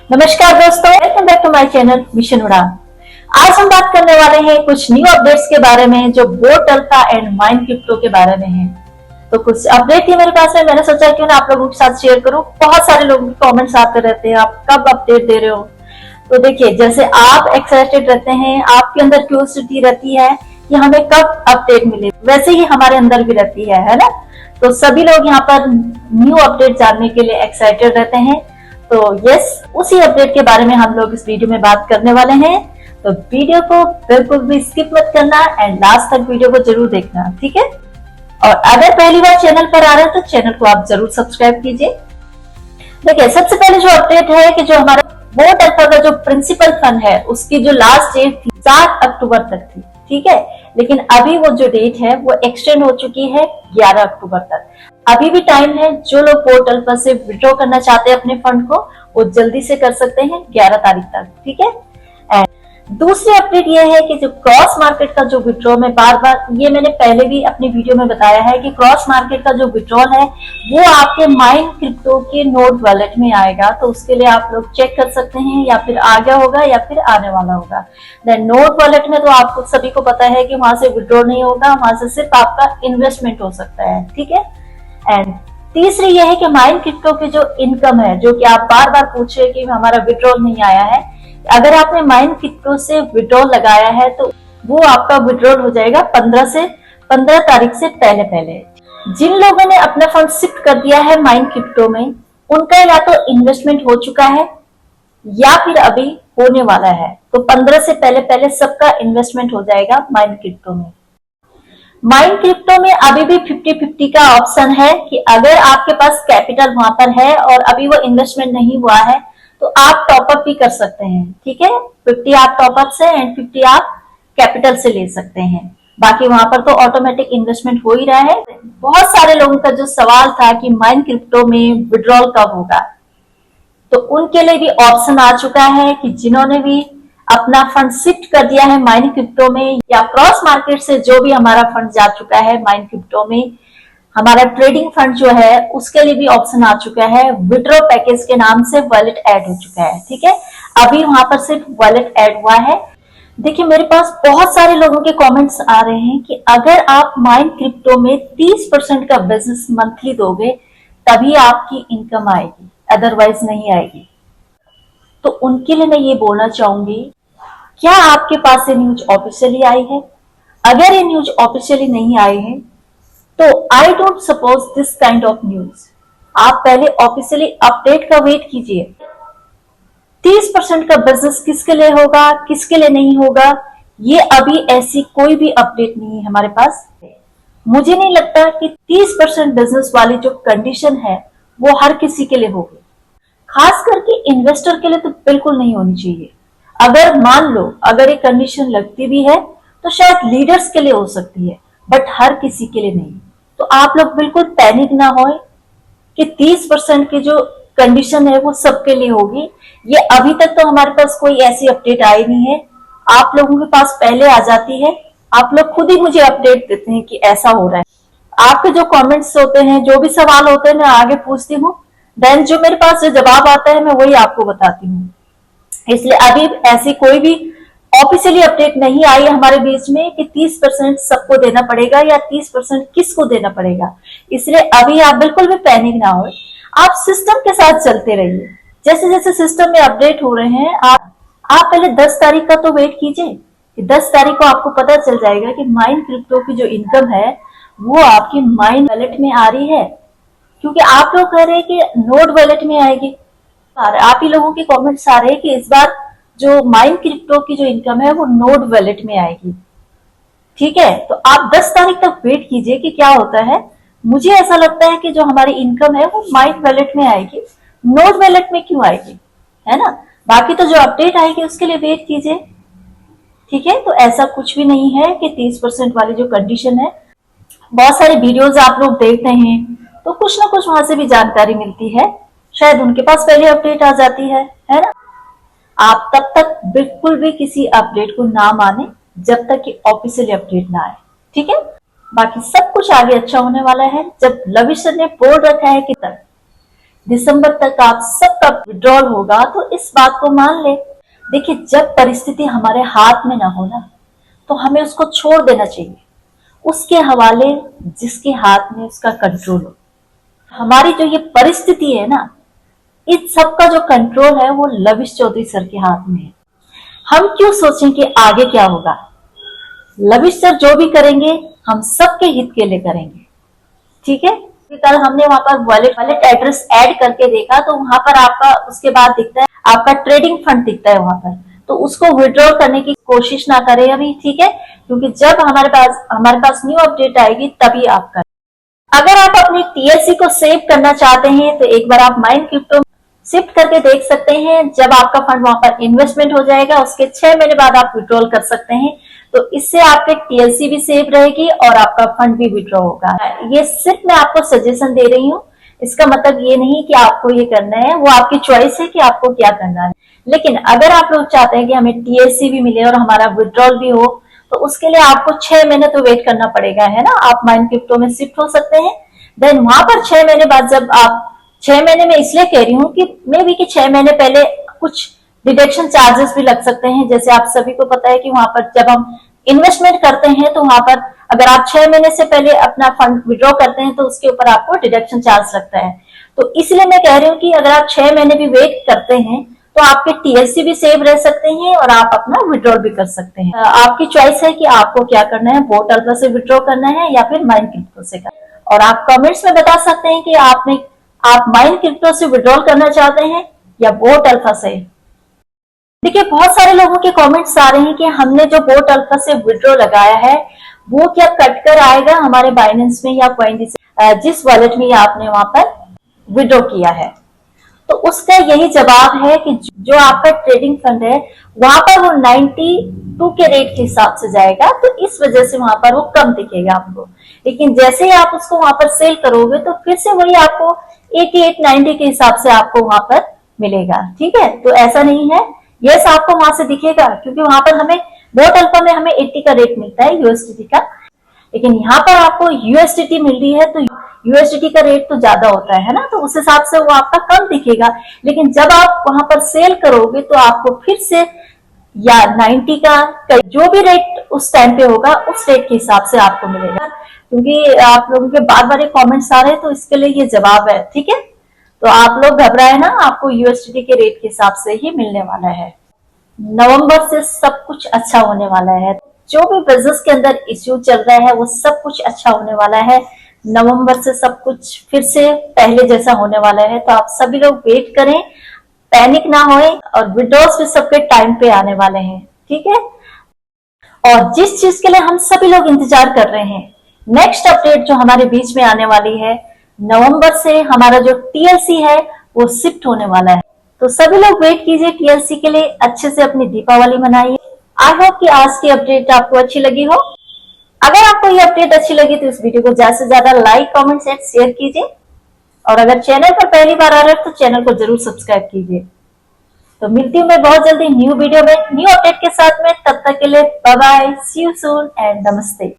नमस्कार दोस्तों, welcome back to my channel mission Udaan. आज हम बात करने वाले हैं कुछ न्यू अपडेट्स के बारे में जो boat alpha and mine crypto के बारे में है। तो कुछ अपडेट थी मेरे पास में, मैंने सोचा क्यों ना आप लोगों के साथ शेयर करूं। बहुत सारे लोगों के कमेंट्स आते रहते हैं, आप कब अपडेट दे रहे हो। तो देखिए, जैसे आप एक्साइटेड रहते हैं, आपके अंदर क्यूरियोसिटी रहती है कि हमें कब अपडेट मिले, वैसे ही हमारे अंदर भी रहती है ना। तो सभी लोग यहाँ पर न्यू अपडेट जानने के लिए एक्साइटेड रहते हैं। तो यस, उसी अपडेट के बारे में हम लोग इस वीडियो में बात करने वाले हैं। तो वीडियो को बिल्कुल भी स्किप मत करना एंड लास्ट तक वीडियो को जरूर देखना, ठीक है। और अगर पहली बार चैनल पर आ रहे हैं तो चैनल को आप जरूर सब्सक्राइब कीजिए। देखिए, सबसे पहले जो अपडेट है कि जो हमारा बोट अल्फा का जो प्रिंसिपल फंड है उसकी जो लास्ट डेट थी 7 अक्टूबर तक थी, ठीक है। लेकिन अभी वो जो डेट है वो एक्सटेंड हो चुकी है 11 अक्टूबर तक। अभी भी टाइम है, जो लोग बोट अल्फा से विड्रॉ करना चाहते हैं अपने फंड को वो जल्दी से कर सकते हैं 11 तारीख तक, ठीक है। एंड दूसरी अपडेट ये है कि जो क्रॉस मार्केट का जो विड्रॉ में बार बार ये मैंने पहले भी अपनी वीडियो में बताया है कि क्रॉस मार्केट का जो विड्रॉल है वो आपके माइन क्रिप्टो के नोड वॉलेट में आएगा। तो उसके लिए आप लोग चेक कर सकते हैं, या फिर आ गया होगा या फिर आने वाला होगा। देन नोड वॉलेट में तो आपको सभी को पता है कि वहां से विड्रॉ नहीं होगा, वहां से सिर्फ आपका इन्वेस्टमेंट हो सकता है, ठीक है। एंड तीसरी ये है कि माइन क्रिप्टो की जो इनकम है, जो कि आप बार बार पूछ रहे कि हमारा विड्रॉल नहीं आया है, अगर आपने माइन क्रिप्टो से विड्रॉल लगाया है तो वो आपका विड्रॉल हो जाएगा 15 तारीख से पहले। जिन लोगों ने अपना फंड शिफ्ट कर दिया है माइन क्रिप्टो में, उनका या तो इन्वेस्टमेंट हो चुका है या फिर अभी होने वाला है। तो 15 से पहले सबका इन्वेस्टमेंट हो जाएगा माइन क्रिप्टो में। माइन क्रिप्टो में अभी भी 50-50 का ऑप्शन है कि अगर आपके पास कैपिटल वहां पर है और अभी वो इन्वेस्टमेंट नहीं हुआ है तो आप टॉपअप भी कर सकते हैं, ठीक है। 50 आप टॉपअप से एंड 50 आप कैपिटल से ले सकते हैं। बाकी वहां पर तो ऑटोमेटिक इन्वेस्टमेंट हो ही रहा है। बहुत सारे लोगों का जो सवाल था कि माइन क्रिप्टो में विड्रॉल कब होगा, तो उनके लिए भी ऑप्शन आ चुका है कि जिन्होंने भी अपना फंड शिफ्ट कर दिया है माइन क्रिप्टो में, या क्रॉस मार्केट से जो भी हमारा फंड जा चुका है माइन क्रिप्टो में, हमारा ट्रेडिंग फंड जो है उसके लिए भी ऑप्शन आ चुका है। विड्रॉ पैकेज के नाम से वॉलेट ऐड हो चुका है, ठीक है। अभी वहां पर सिर्फ वॉलेट ऐड हुआ है। देखिए, मेरे पास बहुत सारे लोगों के कमेंट्स आ रहे हैं कि अगर आप माइन क्रिप्टो में 30% का बिजनेस मंथली दोगे तभी आपकी इनकम आएगी, अदरवाइज नहीं आएगी। तो उनके लिए मैं ये बोलना चाहूंगी, क्या आपके पास ये न्यूज ऑफिशियली आई है? अगर ये न्यूज ऑफिशियली नहीं आई है तो I don't suppose this kind of news. आप पहले ऑफिशियली अपडेट का वेट कीजिए। 30% का बिजनेस किसके लिए होगा, किसके लिए नहीं होगा, ये अभी ऐसी कोई भी अपडेट नहीं है हमारे पास। मुझे नहीं लगता कि 30% बिजनेस वाली जो कंडीशन है वो हर किसी के लिए होगी, खास करके इन्वेस्टर के लिए तो बिल्कुल नहीं होनी चाहिए। अगर मान लो अगर ये कंडीशन लगती भी है तो शायद लीडर्स के लिए हो सकती है, बट हर किसी के लिए नहीं। तो आप लोग बिल्कुल पैनिक ना होए कि 30% की जो कंडीशन है वो सबके लिए होगी। ये अभी तक तो हमारे पास कोई ऐसी अपडेट आई नहीं है। आप लोगों के पास पहले आ जाती है, आप लोग खुद ही मुझे अपडेट देते हैं कि ऐसा हो रहा है। आपके जो कमेंट्स होते हैं, जो भी सवाल होते हैं, मैं आगे पूछती हूँ, देन जो मेरे पास जो जवाब आता है मैं वही आपको बताती हूँ। इसलिए अभी ऐसी कोई भी ऑफिशियली अपडेट नहीं आई है हमारे बीच में कि 30% सबको देना पड़ेगा या 30% किसको देना पड़ेगा। इसलिए अभी आप बिल्कुल भी पैनिक ना हो, आप सिस्टम के साथ चलते रहिए। जैसे जैसे सिस्टम में अपडेट हो रहे हैं, आप पहले 10 तारीख का तो वेट कीजिए कि 10 तारीख को आपको पता चल जाएगा कि माइन क्रिप्टो की जो इनकम है वो आपकी माइन वॉलेट में आ रही है। क्योंकि आप लोग कह रहे हैं कि नोड वॉलेट में आएगी, आप ही लोगों के कमेंट्स आ रहे हैं कि इस बार जो माइन क्रिप्टो की जो इनकम है वो नोड वॉलेट में आएगी, ठीक है। तो आप 10 तारीख तक वेट कीजिए कि क्या होता है। मुझे ऐसा लगता है कि जो हमारी इनकम है वो माइन वॉलेट में आएगी, नोड वॉलेट में क्यों आएगी, है ना। बाकी तो जो अपडेट आएगी उसके लिए वेट कीजिए, ठीक है। तो ऐसा कुछ भी नहीं है कि 30% वाली जो कंडीशन है। बहुत सारे वीडियोज आप लोग देखते हैं तो कुछ ना कुछ वहां से भी जानकारी मिलती है, शायद उनके पास पहले अपडेट आ जाती है ना। आप तब तक बिल्कुल भी किसी अपडेट को ना माने जब तक कि ऑफिशियल अपडेट ना आए, ठीक है। बाकी सब कुछ आगे अच्छा होने वाला है। जब लविश सर ने बोल रखा है कि तक दिसंबर तक आप सबका विड्रॉल होगा, तो इस बात को मान ले। देखिए, जब परिस्थिति हमारे हाथ में ना हो ना, तो हमें उसको छोड़ देना चाहिए, उसके हवाले जिसके हाथ में उसका कंट्रोल हो। हमारी जो ये परिस्थिति है ना, इस सब का जो कंट्रोल है वो लविश चौधरी सर के हाथ में है। हम क्यों सोचें कि आगे क्या होगा? लविश सर जो भी करेंगे हम सबके हित के लिए करेंगे, ठीक है। कल हमने वहां पर वॉलेट एड्रेस ऐड करके देखा, तो वहां पर आपका उसके बाद दिखता है आपका ट्रेडिंग फंड दिखता है वहां पर, तो उसको विड्रॉ करने की कोशिश ना करें अभी, ठीक है, क्योंकि जब हमारे पास न्यू अपडेट आएगी तभी आप करें। अगर आप अपनी टीएलसी को सेव करना चाहते हैं तो एक बार आप माइन क्रिप्टो शिफ्ट करके देख सकते हैं। जब आपका फंड वहां पर इन्वेस्टमेंट हो जाएगा, उसके 6 महीने बाद आप विड्रॉल कर सकते हैं, तो इससे आपके टीएलसी भी सेव रहेगी और आपका फंड भी विड्रॉ होगा। ये सिर्फ मैं आपको सजेशन दे रही हूँ, इसका मतलब ये नहीं कि आपको ये करना है, वो आपकी चॉइस है कि आपको क्या करना है। लेकिन अगर आप लोग चाहते हैं कि हमें टीएलसी भी मिले और हमारा विड्रॉल भी हो, तो उसके लिए आपको 6 महीने तो वेट करना पड़ेगा, है ना। आप माइन क्रिप्टो में शिफ्ट हो सकते हैं, देन वहां पर 6 महीने बाद, जब आप 6 महीने में इसलिए कह रही हूँ कि मे भी कि 6 महीने पहले कुछ डिडक्शन चार्जेस भी लग सकते हैं। जैसे आप सभी को पता है कि वहां पर जब हम इन्वेस्टमेंट करते हैं, तो वहां पर अगर आप 6 महीने से पहले अपना फंड विड्रॉ करते हैं तो उसके ऊपर आपको डिडक्शन चार्ज लगता है। तो इसलिए मैं कह रही हूँ कि अगर आप 6 महीने भी वेट करते हैं तो आपके टीएलसी भी सेव रह सकते हैं और आप अपना विड्रॉल भी कर सकते हैं। आपकी चॉइस है कि आपको क्या करना है, बोट अल्फा से विड्रॉ करना है या फिर माइन क्रिप्टो से करना है। और आप कमेंट्स में बता सकते हैं कि आप माइन क्रिप्टो से विड्रॉल करना चाहते हैं या बोट अल्फा से। देखिए, बहुत सारे लोगों के कमेंट्स आ रहे हैं कि हमने जो बोट अल्फा से विड्रॉ लगाया है वो क्या कट कर आएगा हमारे बाइनेंस में या कॉइनडिसी जिस वॉलेट में आपने वहां पर विड्रॉ किया है। तो उसका यही जवाब है कि जो आपका ट्रेडिंग फंड है वहां पर वो 92 के रेट के हिसाब से जाएगा, तो इस वजह से वहां पर वो कम दिखेगा आपको। लेकिन जैसे ही आप उसको वहां पर सेल करोगे तो फिर से वही आपको 88, 90 के हिसाब से आपको वहां पर मिलेगा, ठीक है। तो ऐसा नहीं है, यस आपको वहां से दिखेगा, क्योंकि वहां पर हमें बोट अल्फा में हमें 80 का रेट मिलता है यूएसडीटी का, लेकिन यहाँ पर आपको यूएसडीटी मिल रही है, तो यूएसडीटी का रेट तो ज्यादा होता है ना, तो उस हिसाब से वो आपका कम दिखेगा। लेकिन जब आप वहां पर सेल करोगे तो आपको फिर से या 90 का जो भी रेट उस टाइम पे होगा उस रेट के हिसाब से आपको मिलेगा। क्योंकि आप लोगों के बार बार कमेंट्स आ रहे हैं, तो इसके लिए ये जवाब है, ठीक है। तो आप लोग घबराए ना, आपको यूएसडीटी के रेट के हिसाब से ही मिलने वाला है। नवंबर से सब कुछ अच्छा होने वाला है। जो भी बिजनेस के अंदर इश्यू चल रहा है वो सब कुछ अच्छा होने वाला है। नवंबर से सब कुछ फिर से पहले जैसा होने वाला है। तो आप सभी लोग वेट करें, पैनिक ना होए, और विड्रॉल्स भी सबके टाइम पे आने वाले हैं, ठीक है। और जिस चीज के लिए हम सभी लोग इंतजार कर रहे हैं, नेक्स्ट अपडेट जो हमारे बीच में आने वाली है, नवंबर से हमारा जो टीएलसी है वो शिफ्ट होने वाला है। तो सभी लोग वेट कीजिए टीएलसी के लिए, अच्छे से अपनी दीपावली मनाइए। आई होप कि आज की अपडेट आपको अच्छी लगी हो। अगर आपको ये अपडेट अच्छी लगी तो इस वीडियो को ज्यादा से ज्यादा लाइक, कमेंट एंड शेयर कीजिए। और अगर चैनल पर पहली बार आ रहे हो तो चैनल को जरूर सब्सक्राइब कीजिए। तो मिलती हूँ मैं बहुत जल्दी न्यू वीडियो में न्यू अपडेट के साथ में। तब तक के लिए bye bye, see you soon and नमस्ते।